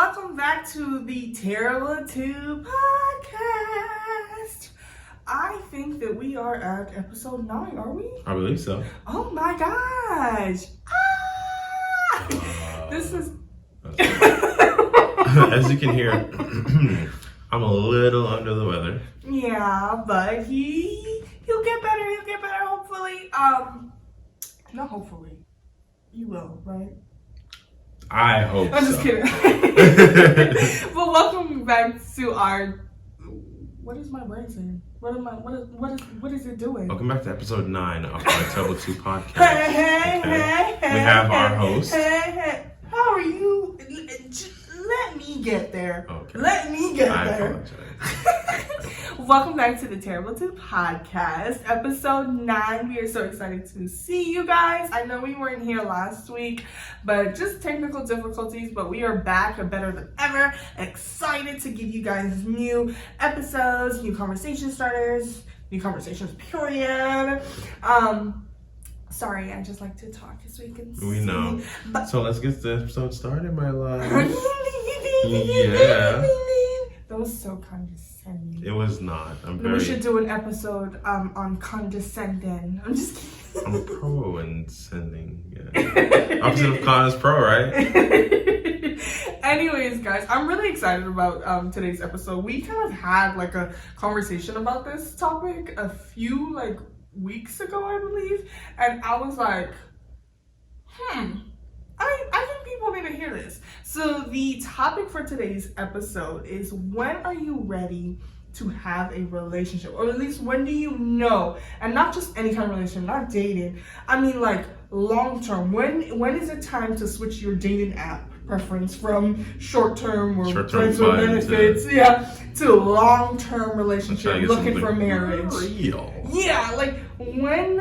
welcome back to the Terrible 2 podcast. I think that we are at episode 9, are we? I believe so. Oh my gosh. This is... As you can hear, I'm a little under the weather. Yeah, but he'll get better, hopefully. Not hopefully. You will, right? I hope I'm so. just kidding. But welcome back to our... What is my brain saying? What is it doing? Welcome back to episode 9 of our Terrible 2 podcast. Hey. We have our host. Hey. How are you? Let me get there. Okay. Let me get I there. apologize. Welcome back to the Terrible 2 podcast, episode 9. We are so excited to see you guys. I know we weren't here last week, but just technical difficulties, but we are back and better than ever. Excited to give you guys new episodes, new conversation starters, new conversations, period. Sorry, I just like to talk as we can see. We know. But So let's get the episode started, my love. Yeah. That was so condescending. It was not. We should do an episode on condescending. I'm just kidding. I'm pro in sending. Yeah. Opposite of con is pro, right? Anyways, guys, I'm really excited about today's episode. We kind of had like a conversation about this topic a few weeks ago, I believe, and I was like, I think people need to hear this. So the topic for today's episode is, when are you ready to have a relationship? Or at least, when do you know? And not just any kind of relationship, not dating. I mean like long term. When is it time to switch your dating app preference from short-term or friends with benefits to long-term relationship, looking for marriage? Real. Yeah, like when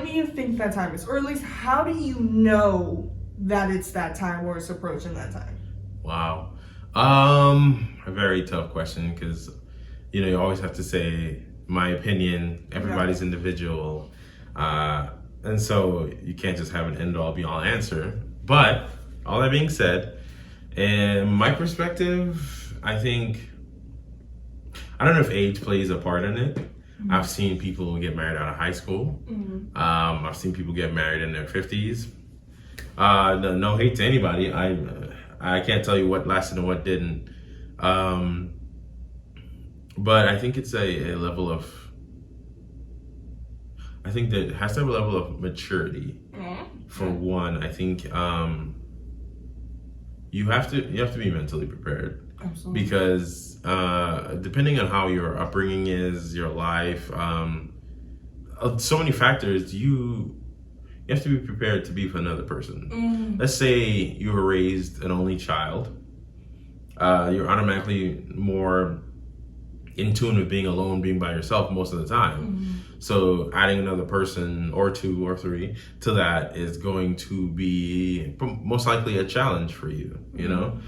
do you think that time is? Or at least, how do you know that it's that time or it's approaching that time? Wow. A very tough question, because you always have to say my opinion. Everybody's individual, and so you can't just have an end-all be-all answer. But all that being said, in my perspective, I don't know if age plays a part in it. Mm-hmm. I've seen people get married out of high school. Mm-hmm. I've seen people get married in their 50s. No hate to anybody. I can't tell you what lasted and what didn't. But I think it's a level of... I think that it has to have a level of maturity. Mm-hmm. For one, I think you have to be mentally prepared. Absolutely. Because depending on how your upbringing is, your life, so many factors, you have to be prepared to be for another person. Mm. Let's say you were raised an only child. You're automatically more in tune with being alone, being by yourself most of the time. Mm. So adding another person or two or three to that is going to be most likely a challenge for you, you know?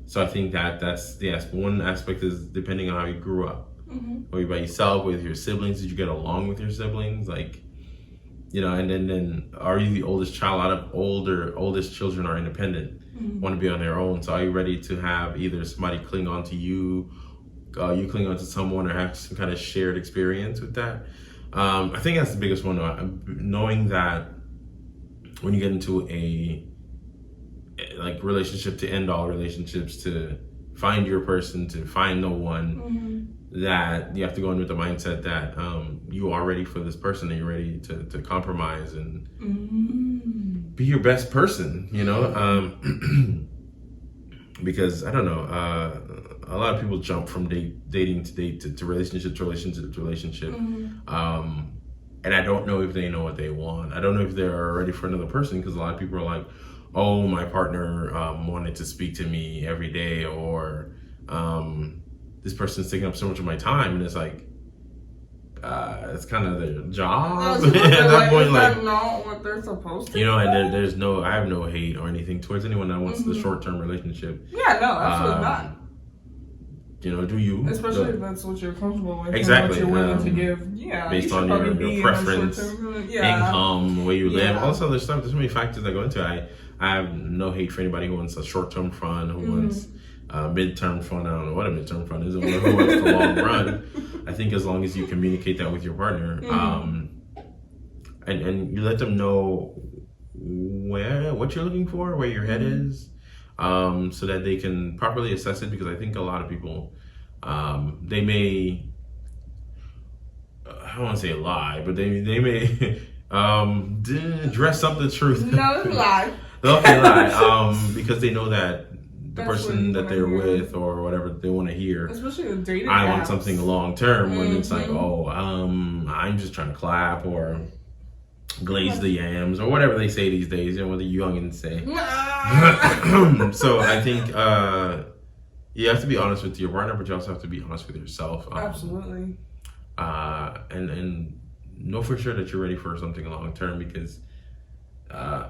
So I think that's one aspect is depending on how you grew up. Mm-hmm. Were you by yourself, with your siblings? Did you get along with your siblings? And then are you the oldest child? A lot of oldest children are independent, want to be on their own. So are you ready to have either somebody cling on to you, you cling on to someone, or have some kind of shared experience with that? I think that's the biggest one, knowing that when you get into a relationship, to end all relationships, to find your person, to find no one, that you have to go in with the mindset that you are ready for this person, and you're ready to compromise and be your best person, because I don't know, a lot of people jump from dating to date to relationship to relationship to relationship. And I don't know if they know what they want. I don't know if they're ready for another person, because a lot of people are like, oh, my partner wanted to speak to me every day, or this person's taking up so much of my time, and it's like, it's kind of their job. At that point, that's not what they're supposed to. And I have no hate or anything towards anyone that wants the short-term relationship. Yeah, no, absolutely not. Do you? Especially if that's what you're comfortable with. Exactly. And what you're willing to give. Yeah. Based on your preference, income, where you live, all this other stuff. There's so many factors that go into it. I have no hate for anybody who wants a short-term fun, who wants midterm fun. I don't know what a midterm fun is, or who wants the long run. I think as long as you communicate that with your partner, and you let them know what you're looking for, where your head is, so that they can properly assess it. Because I think a lot of people, they may, I don't want to say lie, but they may dress up the truth. No, lie. Okay, lie. Because they know that the That's person that they're hear. with or whatever they want to hear. Especially the dating I apps. want something long term, when it's like, I'm just trying to clap or glaze the yams or whatever they say these days, what the youngins say. So I think you have to be honest with your partner, but you also have to be honest with yourself. Absolutely. And know for sure that you're ready for something long term, because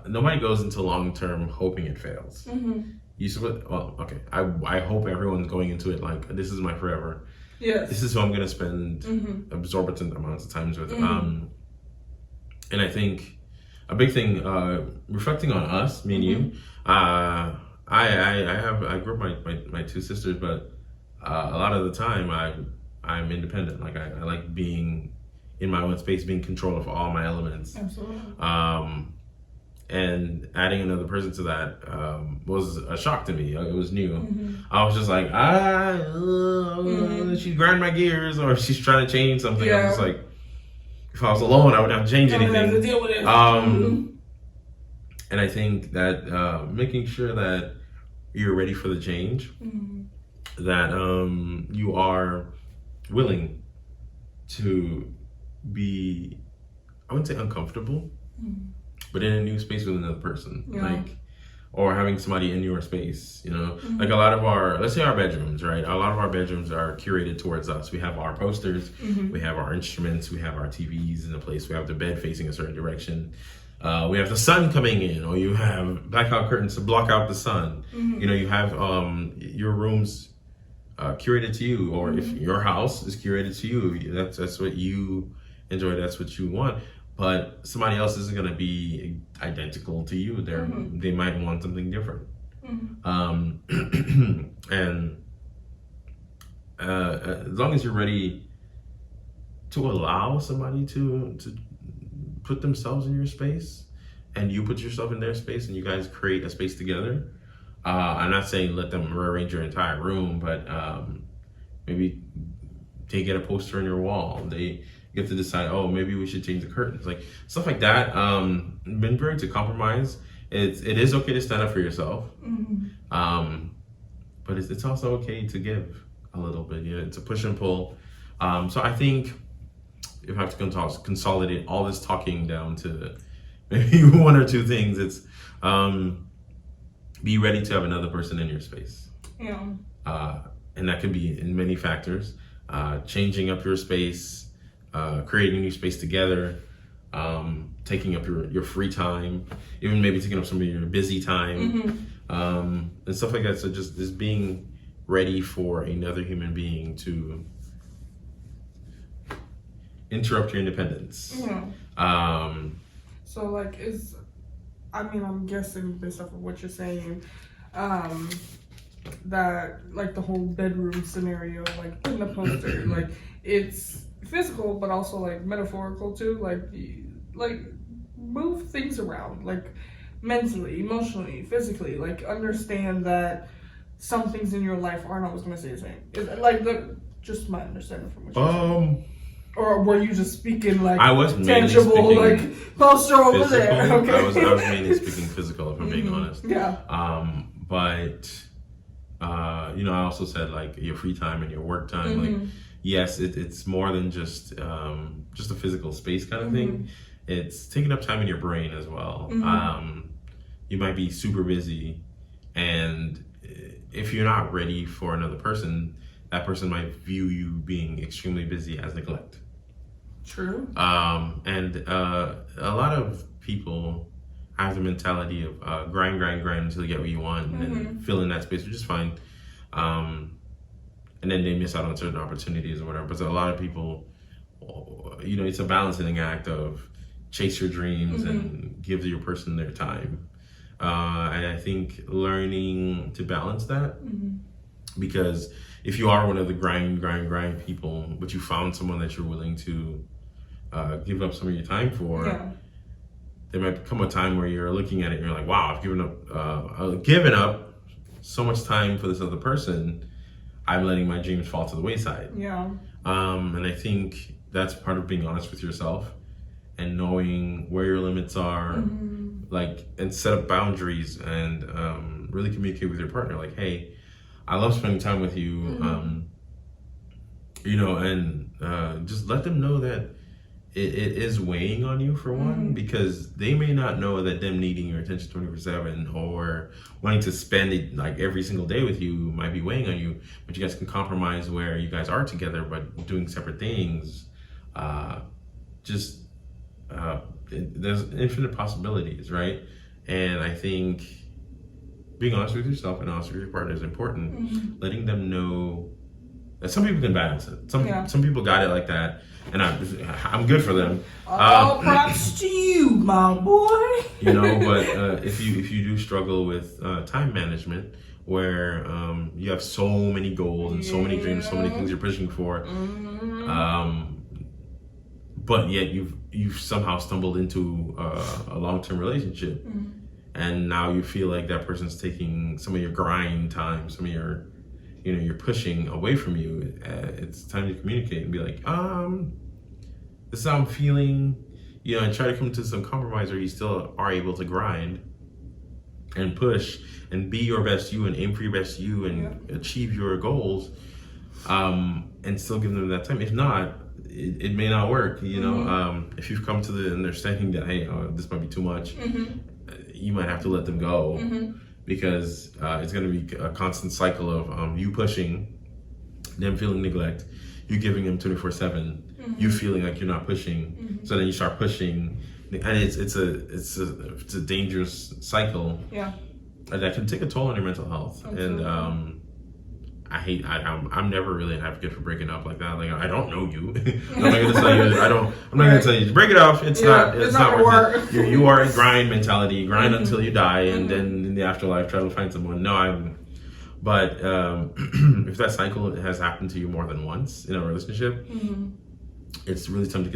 nobody goes into long term hoping it fails. I hope everyone's going into it like, this is my forever. Yes. This is who I'm going to spend absorbent amounts of times with. And I think a big thing, reflecting on us, me and you, I grew up my two sisters, but a lot of the time I'm independent. Like I like being in my own space, being in control of all my elements. Absolutely. And adding another person to that was a shock to me. It was new. I was just like, she's grinding my gears, or she's trying to change something. I was just like, if I was alone, I wouldn't have to change anything. I would have to deal with it. And I think that making sure that you're ready for the change, that you are willing to be, I wouldn't say uncomfortable, but in a new space with another person, like, or having somebody in your space, like a lot of let's say our bedrooms, right? A lot of our bedrooms are curated towards us. We have our posters, we have our instruments, we have our TVs in a place, we have the bed facing a certain direction. We have the sun coming in, or you have blackout curtains to block out the sun. You have your rooms curated to you, or if your house is curated to you, that's what you enjoy, that's what you want. But somebody else isn't going to be identical to you. They might want something different. And as long as you're ready to allow somebody to put themselves in your space, and you put yourself in their space, and you guys create a space together. I'm not saying let them rearrange your entire room, but maybe they get a poster on your wall. They get to decide, maybe we should change the curtains, like stuff like that. Been great to compromise. It is okay to stand up for yourself, but it's also okay to give a little bit. It's a push and pull. So I think if I have to consolidate all this talking down to maybe one or two things, it's be ready to have another person in your space. And that can be in many factors. Changing up your space, creating a new space together, taking up your free time, even maybe taking up some of your busy time, and stuff like that. So just being ready for another human being to interrupt your independence. So like I'm guessing based off of what you're saying, that like the whole bedroom scenario, like in the poster, like it's physical but also like metaphorical too, like move things around, like mentally, emotionally, physically, like understand that some things in your life aren't always going to stay the same. Like just my understanding from what you're saying. Or were you just speaking like I was tangible, like poster over there? Okay. I was mainly speaking physical, if I'm being honest. But I also said like your free time and your work time. Like, yes, it's more than just a physical space kind of thing. It's taking up time in your brain as well. You might be super busy, and if you're not ready for another person, that person might view you being extremely busy as neglect. True. And a lot of people have the mentality of grind until you get what you want, and then fill in that space, which is fine. And then they miss out on certain opportunities or whatever. But a lot of people, it's a balancing act of chase your dreams and give your person their time. And I think learning to balance that, because if you are one of the grind people, but you found someone that you're willing to give up some of your time for, there might come a time where you're looking at it and you're like, wow, I've given up so much time for this other person. I'm letting my dreams fall to the wayside. And I think that's part of being honest with yourself and knowing where your limits are, like, and set up boundaries and really communicate with your partner. Like, hey, I love spending time with you, you know, and just let them know that it is weighing on you, for one, because they may not know that them needing your attention 24/7 or wanting to spend it like every single day with you might be weighing on you, but you guys can compromise where you guys are together but doing separate things. There's infinite possibilities, right? And I think being honest with yourself and honest with your partner is important. Letting them know that some people can balance it. Some people got it like that, and I'm good for them. Props to you, my boy. You know, but if you do struggle with time management, where you have so many goals and so many dreams, so many things you're pushing for, but yet you've somehow stumbled into a long-term relationship, and now you feel like that person's taking some of your grind time, some of your, you know, you're pushing away from you. It's time to communicate and be like, this is how I'm feeling, you know, and try to come to some compromise where you still are able to grind and push and be your best you and aim for your best you and achieve your goals, and still give them that time. If not, it may not work, you know. If you've come to the understanding that, hey, this might be too much, you might have to let them go, because it's going to be a constant cycle of you pushing, them feeling neglect, you giving them 24/7, you feeling like you're not pushing, so then you start pushing, and it's a dangerous cycle. That can take a toll on your mental health. Absolutely. And I'm never really an advocate for breaking up like that. Like, I don't know you. I'm not gonna tell you. I'm not gonna tell you to break it off. It's not worth it. You are a grind mentality. You grind until you die, and then in the afterlife try to find someone. But if that cycle has happened to you more than once in a relationship, it's really time to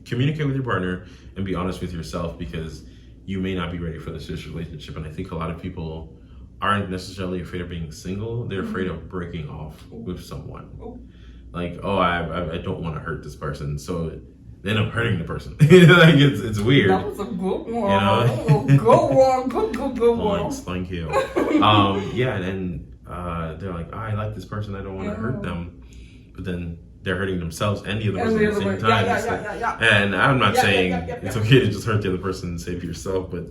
communicate with your partner and be honest with yourself, because you may not be ready for this relationship. And I think a lot of people aren't necessarily afraid of being single. They're afraid of breaking off with someone. Like, I don't want to hurt this person, so they end up hurting the person. Like, it's weird. That was a good one. You know? Good one. Thank you. Yeah, and they're like, I like this person, I don't want to hurt them, but then they're hurting themselves and the other person at the same time. And I'm not saying it's okay to just hurt the other person and save yourself, but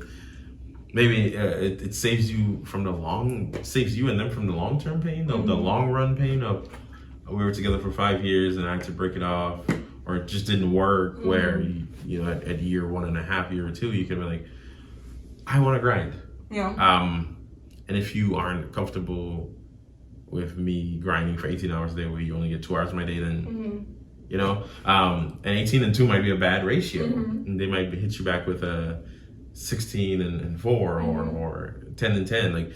maybe it saves you and them from the long-term pain, the long run pain of, we were together for 5 years and I had to break it off, or it just didn't work, where you know, at year 1.5, year 2, you can be like, I want to grind. And if you aren't comfortable with me grinding for 18 hours a day, where you only get 2 hours of my day, then you know, and 18 and 2 might be a bad ratio, and they might hit you back with a 16 and 4 or 10 and 10, like,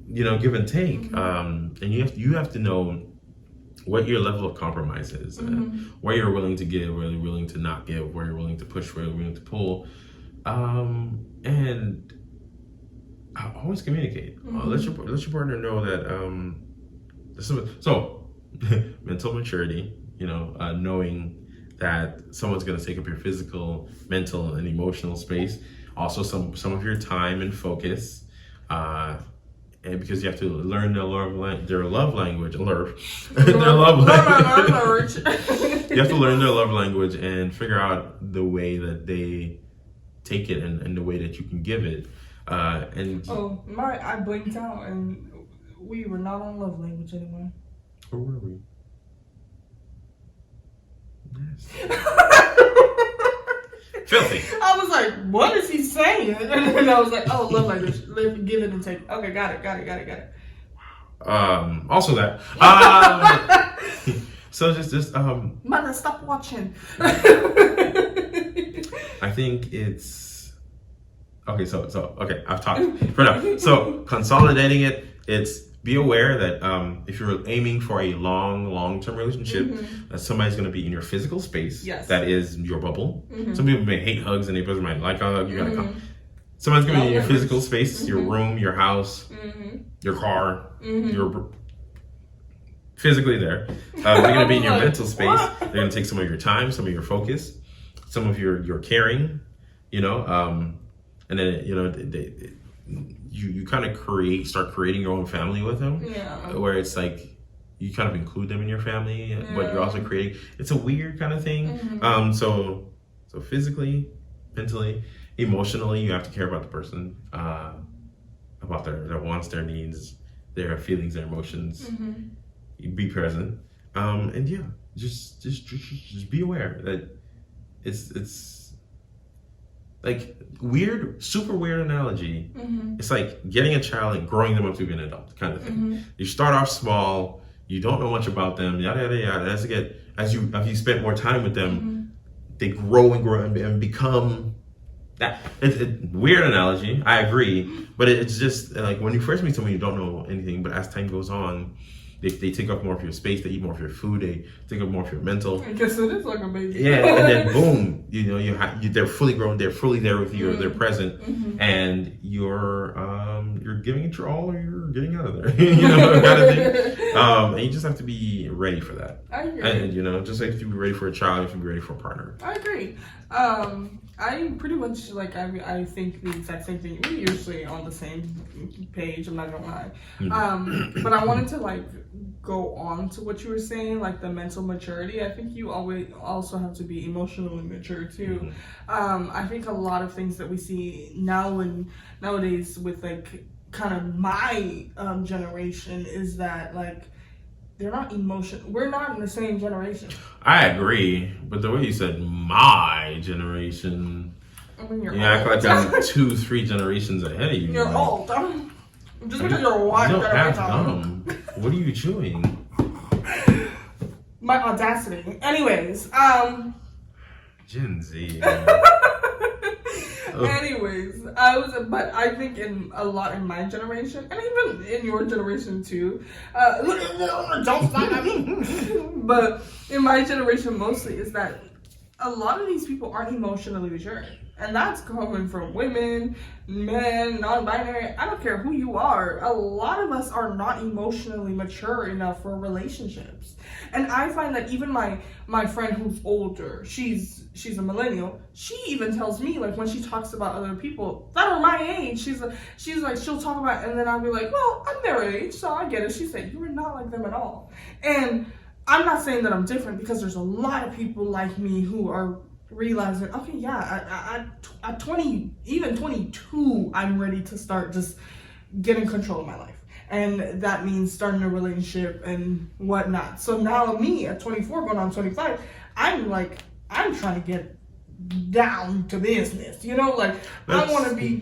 you know, give and take. And you have to know what your level of compromise is, where you're willing to give, where you're willing to not give, where you're willing to push, where you're willing to pull, and always communicate. Let your partner know that so mental maturity, you know, knowing that someone's going to take up your physical, mental, and emotional space, also some of your time and focus, and because you have to learn their love language. You have to learn their love language and figure out the way that they take it and the way that you can give it. I blinked out and we were not on love language anymore. Or were we? Yes. Filthy. I was like, what is he saying? And I was like, oh, love language. Give it and take it. Okay, got it. Also that. So just Mother, stop watching. I think it's Okay, okay, I've talked for now. So consolidating it, it's be aware that if you're aiming for a long-term relationship, that somebody's going to be in your physical space. Yes. That is your bubble. Some people may hate hugs and they might like a hug. You gotta come. Somebody's going to be in your physical space, your room, your house, your car, your physically there. They're going to be in your mental space. They're going to take some of your time, some of your focus, some of your caring, you know, and then, you know, you kind of start creating your own family with them, where it's like you kind of include them in your family, but you're also creating. It's a weird kind of thing. So physically, mentally, emotionally, you have to care about the person, about their wants, their needs, their feelings, their emotions. Be present, and yeah, just be aware that it's like super weird analogy. It's like getting a child and growing them up to be an adult kind of thing. You start off small, you don't know much about them, yada yada yada. As you spend more time with them, they grow and become that. It's a weird analogy, I agree, but it's just like when you first meet someone, you don't know anything, but as time goes on, they take up more of your space, they eat more of your food, they take up more of your mental. I guess it is like a baby. Yeah, and then boom, you know, they're fully grown, they're fully there with you, they're present, and you're giving it your all, or you're getting out of there, you know, kind of thing. And you just have to be ready for that. I agree. And you know, just like if you be ready for a child, you have to be ready for a partner. I agree. I pretty much I think the exact same thing. We're usually on the same page. I'm not gonna lie. But I wanted to like go on to what you were saying, like the mental maturity. I think you always also have to be emotionally mature too. I think a lot of things that we see nowadays with like kind of my generation is that like they're not we're not in the same generation. I agree, but the way you said my generation, I mean, you act like I'm 2-3 generations ahead of you. You're like, old. Just because you're one you don't have generation. gum. What are you chewing? My audacity. Anyways, Gen Z. Anyways, but I think in my generation, and even in your generation too, don't stop at me. But in my generation mostly is that a lot of these people aren't emotionally mature. And that's coming from women, men, non-binary. I don't care who you are. A lot of us are not emotionally mature enough for relationships. And I find that even my friend who's older, she's a millennial. She even tells me, like, when she talks about other people that are my age, she's like, she'll talk about, and then I'll be like, well, I'm their age, so I get it. She said, you are not like them at all. And I'm not saying that I'm different, because there's a lot of people like me who are realizing, okay, yeah, at 20, even 22, I'm ready to start just getting control of my life. And that means starting a relationship and whatnot. So now me at 24, going on 25, I'm trying to get down to business. You know, like, I want to be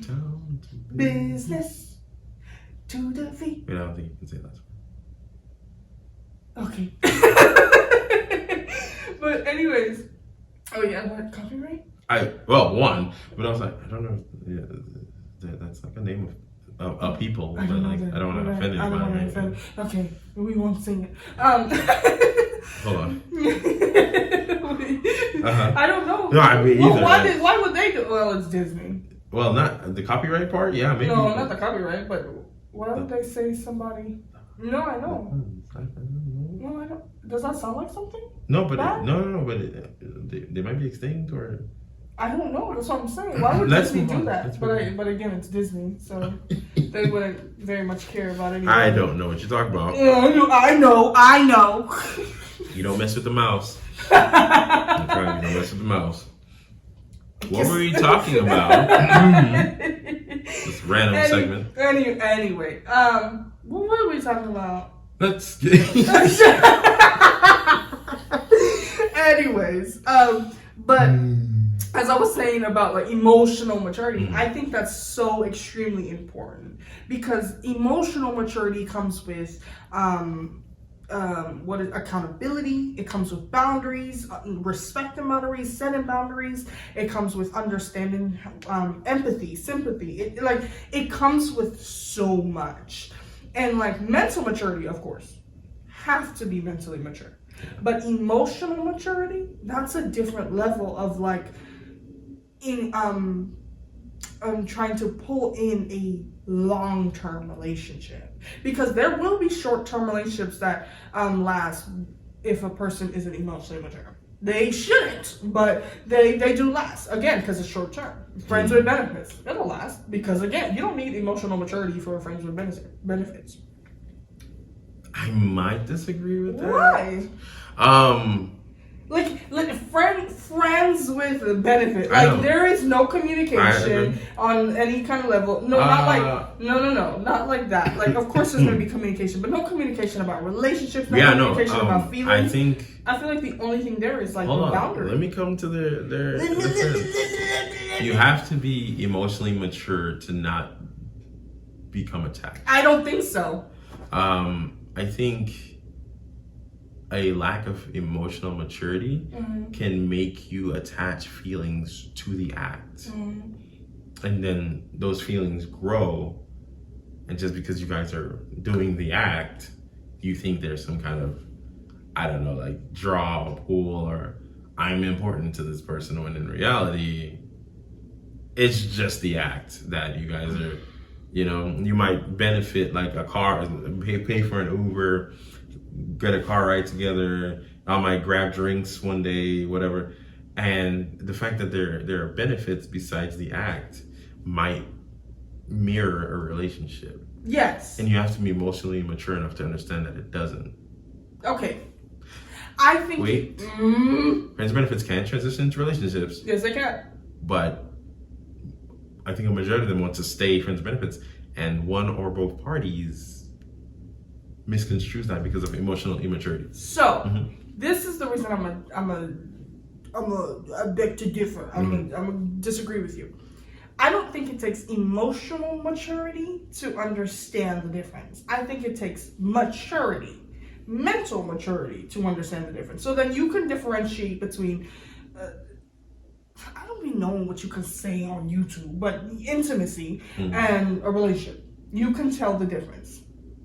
business to the feet. I don't think you can say that. Okay. But anyways, oh yeah, what, copyright? One, but I was like, I don't know. Yeah, that's like a name of people, but like I don't want to offend anybody. Okay, we won't sing it. Hold on. I don't know. No, I mean either. Why would they do? Well, it's Disney. Well, not the copyright part. Yeah, maybe. No, not the copyright, but why would they say somebody? No, I know. No, I don't. Does that sound like something? No, but no. But they might be extinct, or I don't know. That's what I'm saying. Why would Disney do that? But again, it's Disney, so they wouldn't very much care about anything. I don't know what you're talking about. I know. You don't mess with the mouse. You don't mess with the mouse. What were you talking about? This random segment. Anyway, what were we talking about? Let's get. Anyways, but as I was saying about like emotional maturity, I think that's so extremely important, because emotional maturity comes with what is accountability. It comes with boundaries, respecting boundaries, setting boundaries. It comes with understanding, empathy, sympathy. It comes with so much. And like mental maturity, of course, have to be mentally mature. But emotional maturity, that's a different level of like trying to pull in a long-term relationship, because there will be short-term relationships that last if a person isn't emotionally mature. They shouldn't, but they do last, again, because it's short-term. Friends with benefits, it'll last, because again, you don't need emotional maturity for friends with benefits. I might disagree with that. Why? Like friends with benefit. Like there is no communication on any kind of level. No, not like that. Like of course there's gonna be communication, but no communication about relationships. No communication about feelings. I feel like the only thing there is like the boundary. Let me come to their You have to be emotionally mature to not become attacked. I don't think so. I think a lack of emotional maturity can make you attach feelings to the act. And then those feelings grow. And just because you guys are doing the act, you think there's some kind of, I don't know, like draw, pull, or I'm important to this person, when in reality, it's just the act that you guys are, you might benefit like a car, pay for an Uber, get a car ride together. I might grab drinks one day, whatever. And the fact that there are benefits besides the act might mirror a relationship. Yes. And you have to be emotionally mature enough to understand that it doesn't. Okay. I think... Wait. Friends benefits can transition into relationships. Yes, they can. But I think a majority of them want to stay friends benefits. And one or both parties misconstrues that because of emotional immaturity. So, this is the reason I beg to differ. I'm gonna disagree with you. I don't think it takes emotional maturity to understand the difference. I think it takes maturity, mental maturity to understand the difference. So then you can differentiate between, I don't even know what you can say on YouTube, but intimacy and a relationship. You can tell the difference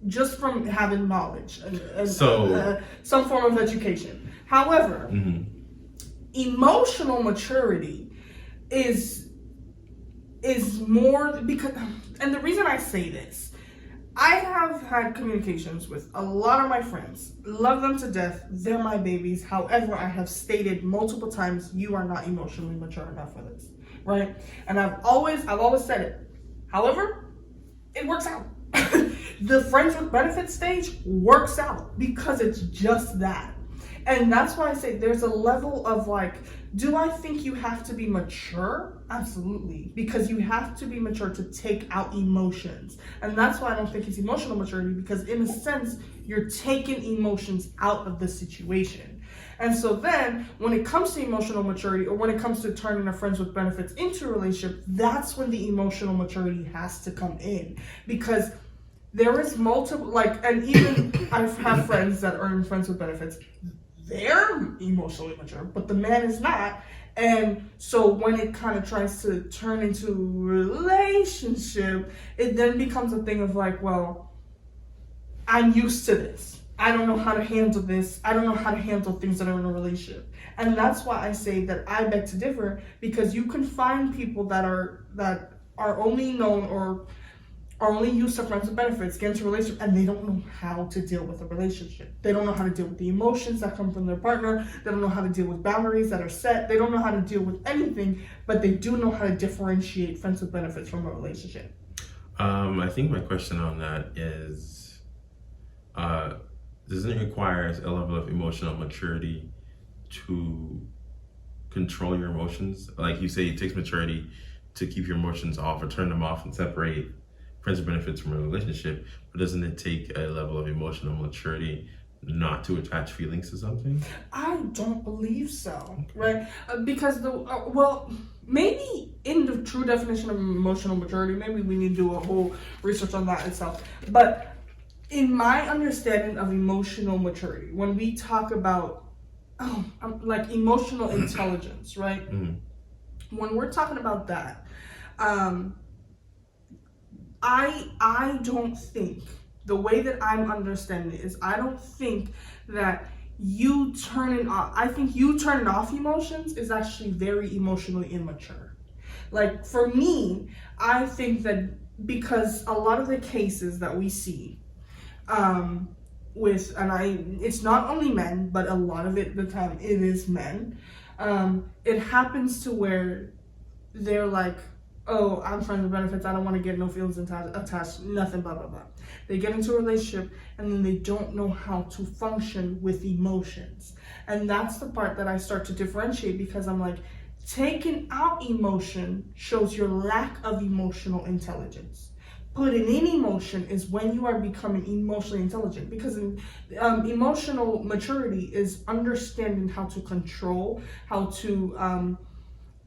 just from having knowledge and some form of education. However, emotional maturity is more, because, and the reason I say this, I have had communications with a lot of my friends, love them to death, they're my babies. However, I have stated multiple times, you are not emotionally mature enough for this, right? And I've always said it. However, it works out. The friends with benefits stage works out because it's just that. And that's why I say there's a level of like, do I think you have to be mature? Absolutely. Because you have to be mature to take out emotions. And that's why I don't think it's emotional maturity, because in a sense, you're taking emotions out of the situation. And so then when it comes to emotional maturity, or when it comes to turning a friends with benefits into a relationship, that's when the emotional maturity has to come in. Because there is multiple, like, and even I have friends that are in friends with benefits, they're emotionally mature, but the man is not. And so when it kind of tries to turn into a relationship, it then becomes a thing of like, well, I'm used to this. I don't know how to handle this. I don't know how to handle things that are in a relationship. And that's why I say that I beg to differ, because you can find people that are only known or are only used to friends with benefits, get into a relationship, and they don't know how to deal with a relationship. They don't know how to deal with the emotions that come from their partner. They don't know how to deal with boundaries that are set. They don't know how to deal with anything, but they do know how to differentiate friends with benefits from a relationship. I think my question on that is, doesn't it require a level of emotional maturity to control your emotions? Like you say, it takes maturity to keep your emotions off or turn them off and separate friends with benefits from a relationship, but doesn't it take a level of emotional maturity not to attach feelings to something? I don't believe so, right? Because maybe in the true definition of emotional maturity, maybe we need to do a whole research on that itself. But in my understanding of emotional maturity, when we talk about like emotional intelligence, right? When we're talking about that, I don't think, the way that I'm understanding it is, I don't think that you turning off, I think you turning off emotions is actually very emotionally immature. Like for me, I think that because a lot of the cases that we see it's not only men, but a lot of the time it is men, it happens to where they're like, oh, I'm friends with benefits, I don't want to get no feelings attached, nothing, blah, blah, blah. They get into a relationship and then they don't know how to function with emotions. And that's the part that I start to differentiate, because I'm like, taking out emotion shows your lack of emotional intelligence. Putting in emotion is when you are becoming emotionally intelligent, because emotional maturity is understanding how to control, how to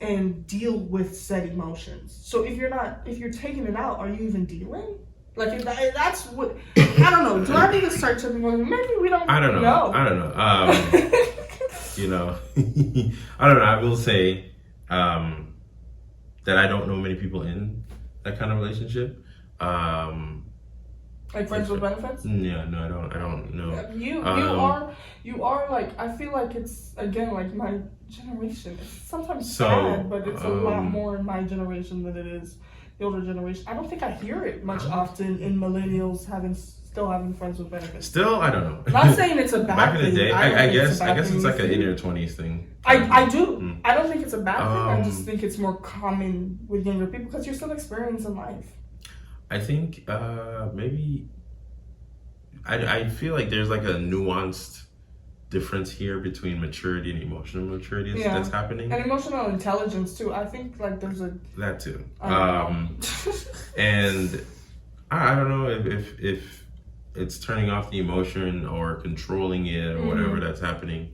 and deal with said emotions. So if you're taking it out, are you even dealing? Like if that's what, I don't know. Do I need to start something? Maybe we don't. I don't know. I don't know. You know, I don't know. I will say that I don't know many people in that kind of relationship. Like friends with benefits? Yeah, no, I don't know. You are like, I feel like it's, again, like my generation. It's sometimes sad, but it's a lot more in my generation than it is the older generation. I don't think I hear it much often in millennials still having friends with benefits. Still, I don't know. Not saying it's a bad Back thing. in the day, I guess it's like an 80s or 20s thing. I do. I don't think it's a bad thing. I just think it's more common with younger people because you're still experiencing life. I think maybe I feel like there's like a nuanced difference here between maturity and emotional maturity that's happening, and emotional intelligence too. I think like there's that too. And I don't know if it's turning off the emotion or controlling it or whatever that's happening.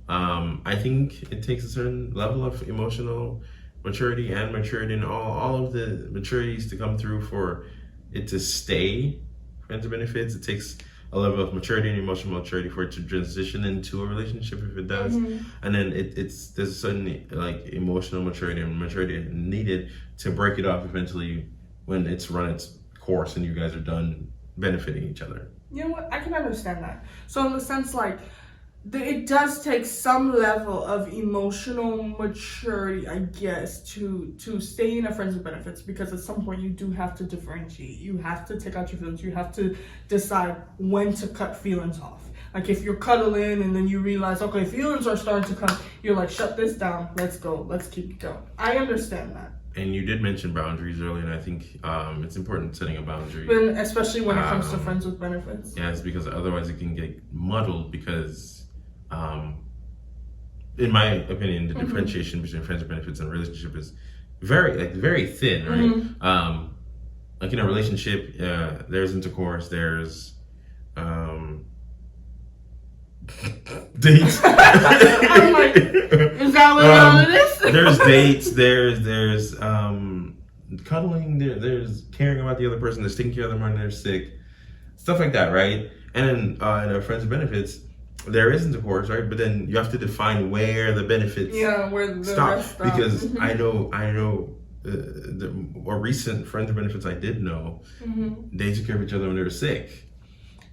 I think it takes a certain level of emotional maturity and all of the maturities to come through for it to stay friends with benefits. It takes a level of maturity and emotional maturity for it to transition into a relationship if it does. And then there's a certain like emotional maturity and maturity needed to break it off eventually when it's run its course and you guys are done benefiting each other. You know what? I can understand that. So in the sense like it does take some level of emotional maturity, I guess, to stay in a friends with benefits, because at some point you do have to differentiate. You have to take out your feelings. You have to decide when to cut feelings off. Like if you're cuddling and then you realize, okay, feelings are starting to come, you're like, shut this down. Let's go. Let's keep it going. I understand that. And you did mention boundaries earlier, and I think it's important setting a boundary. But especially when it comes to friends with benefits. Yes, because otherwise it can get muddled because in my opinion, the differentiation between friends with benefits and relationship is very thin, right? Like in a relationship, there's intercourse, there's dates. I'm like, is that what all it is? There's dates, there's cuddling, there's caring about the other person, there's taking care of them when they're sick, stuff like that, right? And then in a friends with benefits, there is intercourse, right? But then you have to define where the benefits where the stop. Because I know the more recent friends with benefits I did know, they took care of each other when they were sick.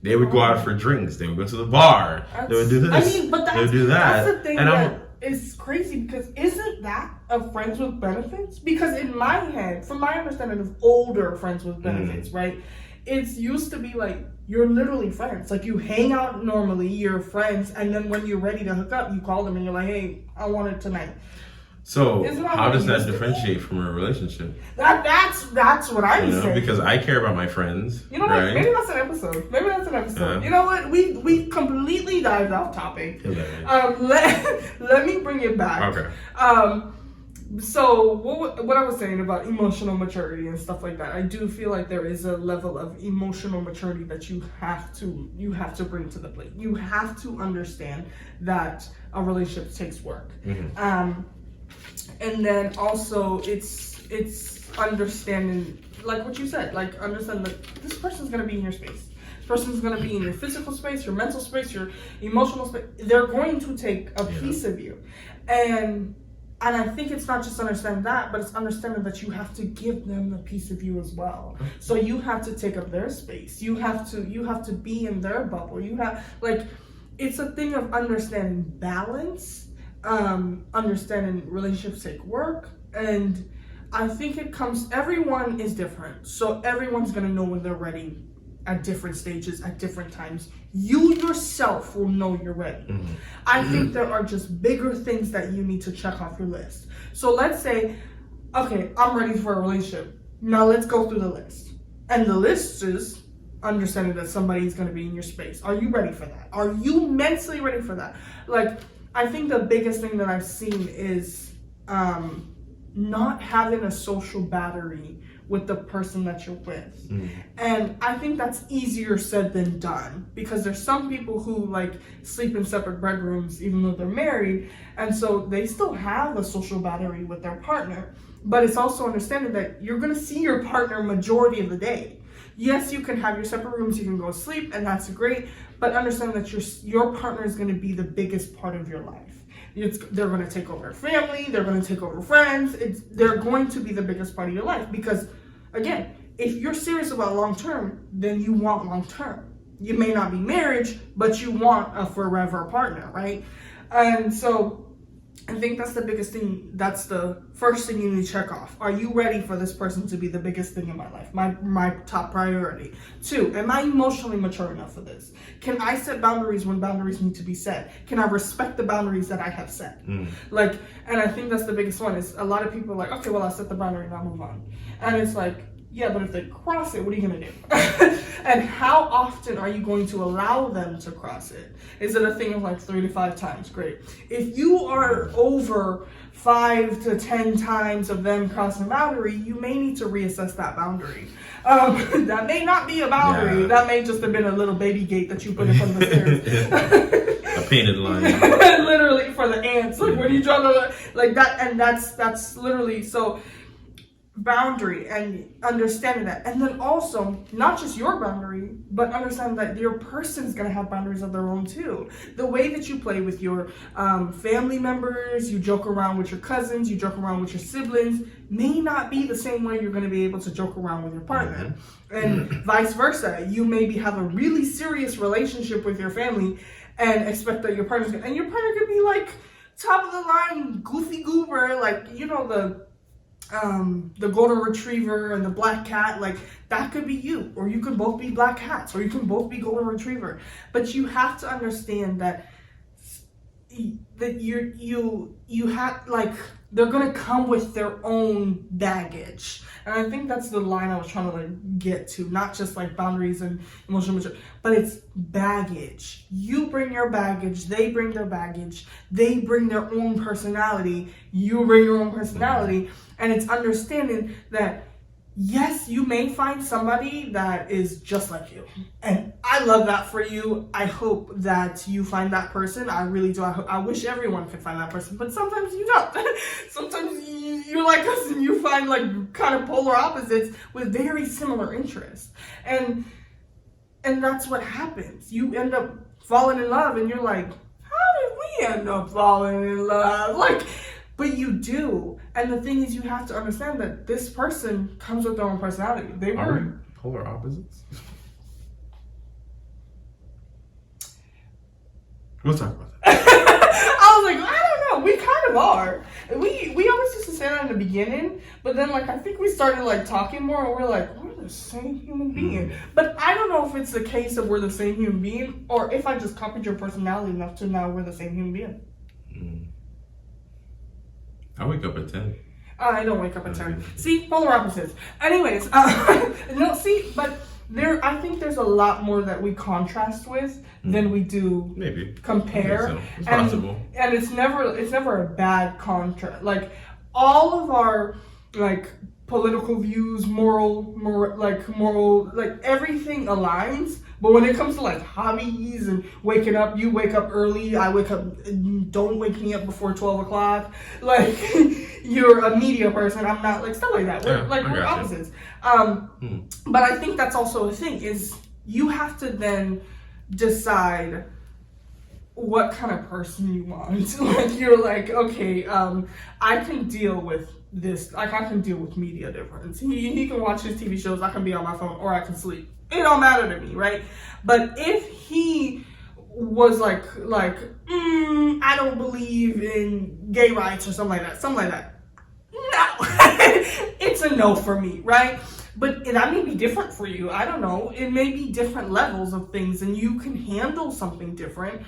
They would go out for drinks. They would go to the bar. They would do this. I mean, but they would do that. That's the thing that is crazy, because isn't that a friends with benefits? Because in my head, from my understanding of older friends with benefits, right? It's used to be like, you're literally friends. Like you hang out normally, you're friends, and then when you're ready to hook up, you call them and you're like, hey, I want it tonight. So how does that differentiate from a relationship? That's what I'm saying. Because I care about my friends. You know what? Right? Maybe that's an episode. You know what? We completely dived off topic. Let me bring it back. Okay. So what I was saying about emotional maturity and stuff like that, I do feel like there is a level of emotional maturity that you have to bring to the plate. You have to understand that a relationship takes work. And then also it's understanding, like what you said, like understand that this person's gonna be in your space. This person's going to be in your physical space, your mental space, your emotional space. They're going to take a piece of you. And I think it's not just understanding that, but it's understanding that you have to give them a piece of you as well. So you have to take up their space. You have to be in their bubble. You have, like, it's a thing of understanding balance, understanding relationships take work, and I think everyone is different. So everyone's gonna know when they're ready at different stages, at different times. You yourself will know you're ready. I think there are just bigger things that you need to check off your list. So let's say, okay, I'm ready for a relationship. Now let's go through the list. And the list is understanding that somebody's going to be in your space. Are you ready for that? Are you mentally ready for that? Like, I think the biggest thing that I've seen is not having a social battery with the person that you're with. And I think that's easier said than done, because there's some people who like sleep in separate bedrooms even though they're married, and so they still have a social battery with their partner. But it's also understanding that you're going to see your partner majority of the day. Yes, you can have your separate rooms, you can go to sleep, and that's great, but understand that your partner is going to be the biggest part of your life. They're going to take over family, they're going to take over friends, they're going to be the biggest part of your life, because, again, if you're serious about long-term, then you want long-term. You may not be marriage, but you want a forever partner, right? And so I think that's the biggest thing. That's the first thing you need to check off. Are you ready for this person to be the biggest thing in my life? My top priority. 2, am I emotionally mature enough for this? Can I set boundaries when boundaries need to be set? Can I respect the boundaries that I have set? Like, and I think that's the biggest one, is a lot of people are like, okay, well, I set the boundary and I'll move on. And it's like, yeah, but if they cross it, what are you going to do? And how often are you going to allow them to cross it? Is it a thing of like 3 to 5 times? Great. If you are over 5 to 10 times of them crossing a boundary, you may need to reassess that boundary. That may not be a boundary. Yeah. That may just have been a little baby gate that you put in front of the stairs. A painted line. Literally for the ants. Like, when you draw the, like that, and that's literally, so boundary and understanding that. And then also, not just your boundary, but understand that your person's going to have boundaries of their own too. The way that you play with your family members, you joke around with your cousins, you joke around with your siblings, may not be the same way you're going to be able to joke around with your partner. And vice versa. You maybe have a really serious relationship with your family and expect that your partner's and your partner could be like top of the line, goofy goober, like, you know, the golden retriever and the black cat, like that could be you, or you can both be black cats, or you can both be golden retriever. But you have to understand that you have, like, they're gonna come with their own baggage. And I think that's the line I was trying to like get to, not just like boundaries and emotional maturity, but it's baggage. You bring your baggage, they bring their baggage, they bring their own personality, you bring your own personality. And it's understanding that, yes, you may find somebody that is just like you. And I love that for you. I hope that you find that person. I really do. I wish everyone could find that person. But sometimes you don't. Sometimes you're like us and you find like kind of polar opposites with very similar interests. And that's what happens. You end up falling in love and you're like, how did we end up falling in love? Like, but you do. And the thing is, you have to understand that this person comes with their own personality. Are we polar opposites? We'll talk about that. I was like, I don't know. We kind of are. We always used to say that in the beginning, but then like I think we started like talking more, and we're like, we're the same human being. But I don't know if it's the case of we're the same human being, or if I just copied your personality enough to now we're the same human being. I wake up at 10. I don't wake up at 10. See, polar opposites. Anyways, no, see, but I think there's a lot more that we contrast with than we do compare. So. It's possible. And it's never a bad contrast. Like, all of our like political views, moral, like everything aligns. But when it comes to like hobbies and waking up, you wake up early, I wake up, don't wake me up before 12 o'clock. Like, you're a media person, I'm not, like stuff like that. We're opposites. But I think that's also a thing, is you have to then decide what kind of person you want. Like, you're like, okay, I can deal with this. Like, I can deal with media difference. He can watch his TV shows, I can be on my phone, or I can sleep. It don't matter to me, right? But if he was like, I don't believe in gay rights or something like that, no. It's a no for me, right? But that may be different for you. I don't know. It may be different levels of things, and you can handle something different,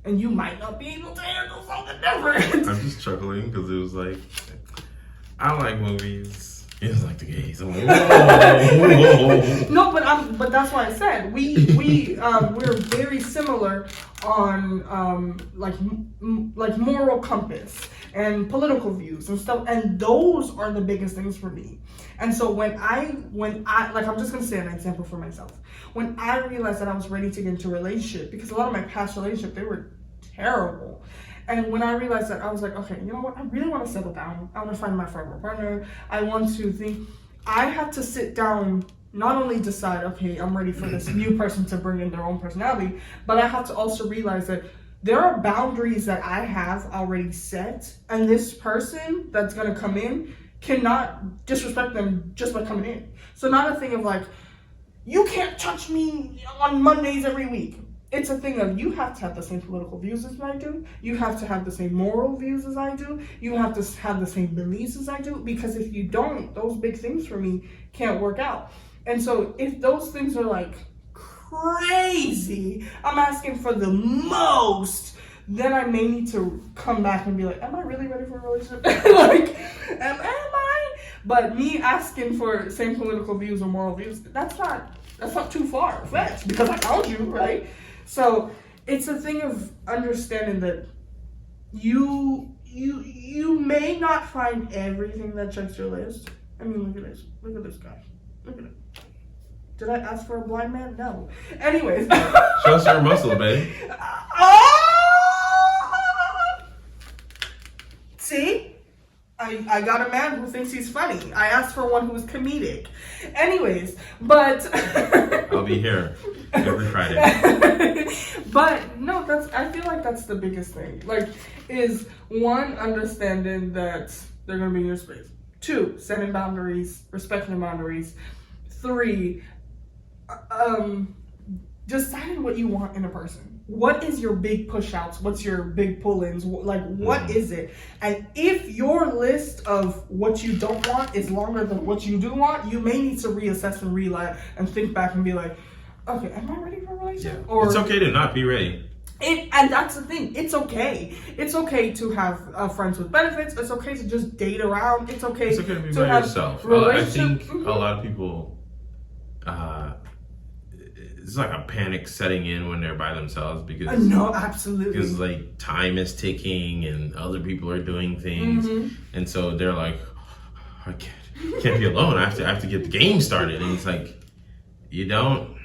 and you might not be able to handle something different. I'm just chuckling because it was like, I don't like movies. It was like the gays. I'm like, whoa. No, but that's why I said we're very similar on like moral compass and political views and stuff, and those are the biggest things for me. And so when I like, I'm just gonna say an example for myself. When I realized that I was ready to get into a relationship, because a lot of my past relationships, they were terrible. And when I realized that, I was like, okay, you know what? I really want to settle down. I want to find my forever partner. I want to think. I had to sit down, not only decide, okay, I'm ready for this new person to bring in their own personality, but I had to also realize that there are boundaries that I have already set, and this person that's going to come in cannot disrespect them just by coming in. So not a thing of like, you can't touch me on Mondays every week. It's a thing of, you have to have the same political views as I do. You have to have the same moral views as I do. You have to have the same beliefs as I do. Because if you don't, those big things for me can't work out. And so if those things are like crazy, I'm asking for the most, then I may need to come back and be like, am I really ready for a relationship? Like, am I? But me asking for same political views or moral views, that's not too far fetched, because I found you, right? So it's a thing of understanding that you may not find everything that checks your list. I mean, look at this guy. Look at it. Did I ask for a blind man? No. Anyways. Show us your muscle, babe. See? I got a man who thinks he's funny. I asked for one who's comedic. Anyways, but I'll be here every Friday. But no, I feel like that's the biggest thing. Like, is one, understanding that they're gonna be in your space. 2, setting boundaries, respecting boundaries. 3, deciding what you want in a person. What is your big push-outs? What's your big pull-ins? Like, what is it? And if your list of what you don't want is longer than what you do want, you may need to reassess and realize and think back and be like, okay, am I ready for a relationship? Yeah. Or it's okay to not be ready. And that's the thing. It's okay. It's okay to have friends with benefits. It's okay to just date around. It's okay to be by yourself. I think a lot of people, it's like a panic setting in when they're by themselves because no, absolutely, because like time is ticking and other people are doing things, and so they're like, I can't be alone. I have to get the game started, and it's like, you don't.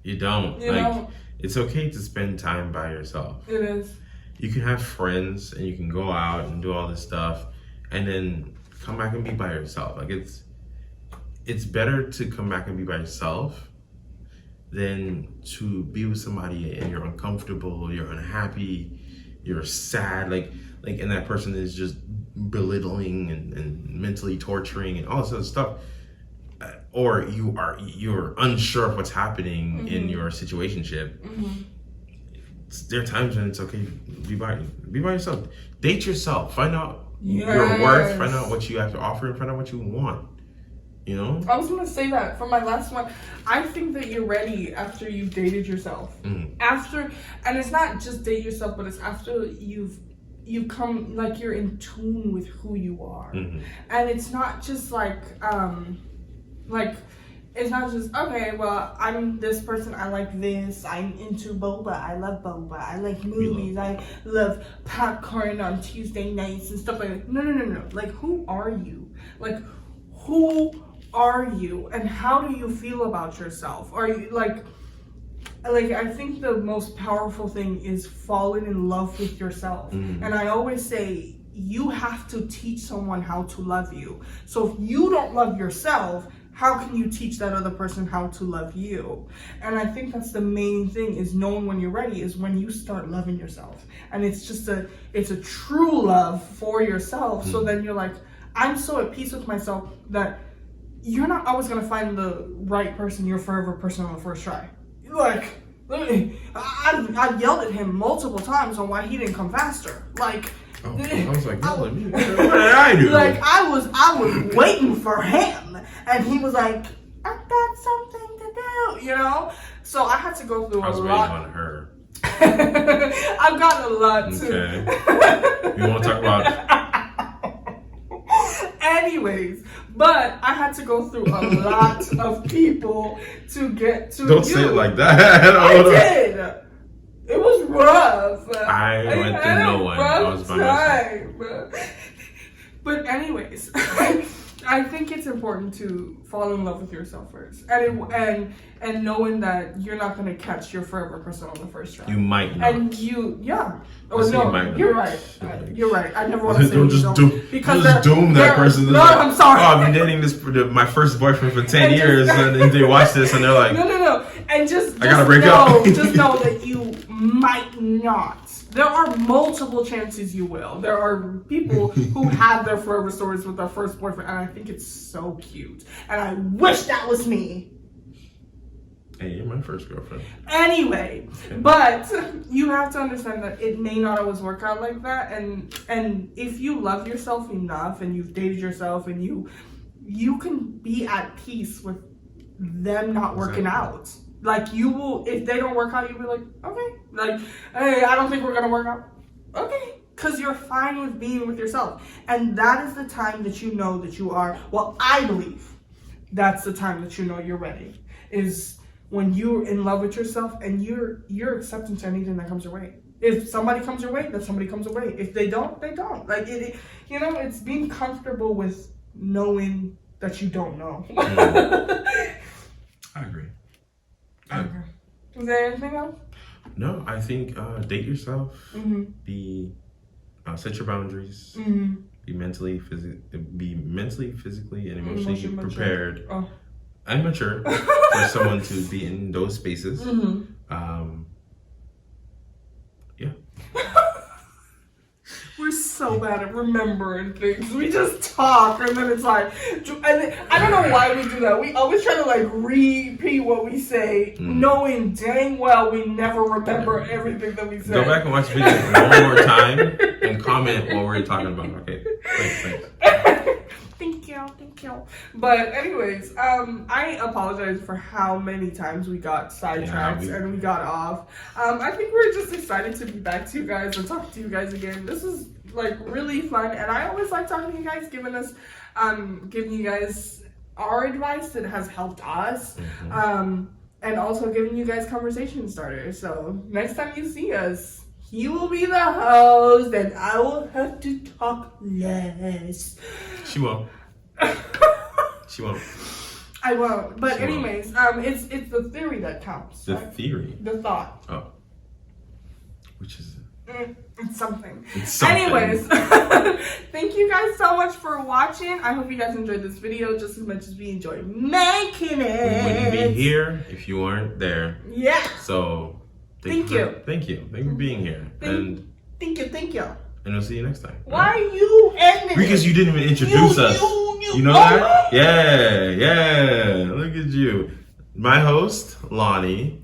It's okay to spend time by yourself. It is. You can have friends and you can go out and do all this stuff, and then come back and be by yourself. Like it's better to come back and be by yourself than to be with somebody and you're uncomfortable, you're unhappy, you're sad, like and that person is just belittling and mentally torturing and all this other stuff, or you're unsure of what's happening in your situationship. There are times when it's okay to be by yourself. Date yourself. Find out your worth. Find out what you have to offer, and find out what you want. You know? I was gonna say that for my last one. I think that you're ready after you've dated yourself. After, and it's not just date yourself, but it's after you've come, like, you're in tune with who you are. And it's not just like it's not just, okay, well, I'm this person, I like this, I'm into boba, I love boba, I like movies, I love popcorn on Tuesday nights and stuff like that. No. Like, who are you? Like, who are you and how do you feel about yourself? Are you like I think the most powerful thing is falling in love with yourself. And I always say, you have to teach someone how to love you. So if you don't love yourself, how can you teach that other person how to love you? And I think that's the main thing, is knowing when you're ready, is when you start loving yourself. And it's a true love for yourself. So then you're like, I'm so at peace with myself that you're not always going to find the right person, your forever person on the first try. Like, I've yelled at him multiple times on why he didn't come faster. Like, I was like, what did I do? Like, I was waiting for him, and he was like, I've got something to do, you know? So I had to go through a lot. I was waiting on her. I've gotten a lot too. Okay. You want to talk about... Anyways, but I had to go through a lot of people to get to Don't say it like that. I did. It was rough. I went through no one. I was by myself. But anyways, I think it's important to fall in love with yourself first, and knowing that you're not gonna catch your forever person on the first try. You might not. And oh no, you're right. You're right. I never want to say don't just doom that person. No, like, I'm sorry. Oh, I've been dating my first boyfriend for 10 years, and then they watch this and they're like, no, and just I gotta break up. Just know that you might not. There are multiple chances you will. There are people who have their forever stories with their first boyfriend, and I think it's so cute. And I wish that was me. Hey, you're my first girlfriend. Anyway, but you have to understand that it may not always work out like that. And if you love yourself enough, and you've dated yourself, and you can be at peace with them not working out. Like, you will, if they don't work out, you'll be like, okay. Like, hey, I don't think we're going to work out. Okay. Because you're fine with being with yourself. And that is the time that you know that you are, well, I believe that's the time that you know you're ready. Is when you're in love with yourself and you're accepting to anything that comes your way. If somebody comes your way, then somebody comes away. If they don't, they don't. Like, it's being comfortable with knowing that you don't know. I agree. Okay. Is there anything else? No, I think date yourself. Mm-hmm. Set your boundaries. Mm-hmm. Be mentally, physically, and emotionally prepared. Oh. And mature for someone to be in those spaces. Mm-hmm. Yeah. We're so bad at remembering things. We just talk, and then it's like, and I don't know why we do that. We always try to like repeat what we say, knowing dang well we never remember everything that we say. Go back and watch the video one more time and comment what we're talking about. Okay. Thanks. Thank you. But anyways, I apologize for how many times we got sidetracked and we got off. I think we're just excited to be back to you guys and talk to you guys again. This is like really fun, and I always like talking to you guys, giving you guys our advice that has helped us, and also giving you guys conversation starters. So next time you see us, he will be the host, and I will have to talk less. She won't. She won't. I won't. But anyways, it's the theory that counts. The right? theory. The thought. Oh. Which is it? It's something. It's something. Anyways, thank you guys so much for watching. I hope you guys enjoyed this video just as much as we enjoyed making it. We wouldn't be here if you weren't there. Yeah. So Thank you. Thank you for being here. Thank you. And we'll see you next time. Why are you ending? Because you didn't even introduce us. You know that? Yeah. Look at you. My host, Lonnie.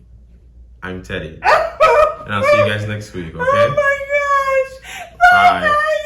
I'm Teddy. And I'll see you guys next week, okay? Oh my gosh. Bye. Bye.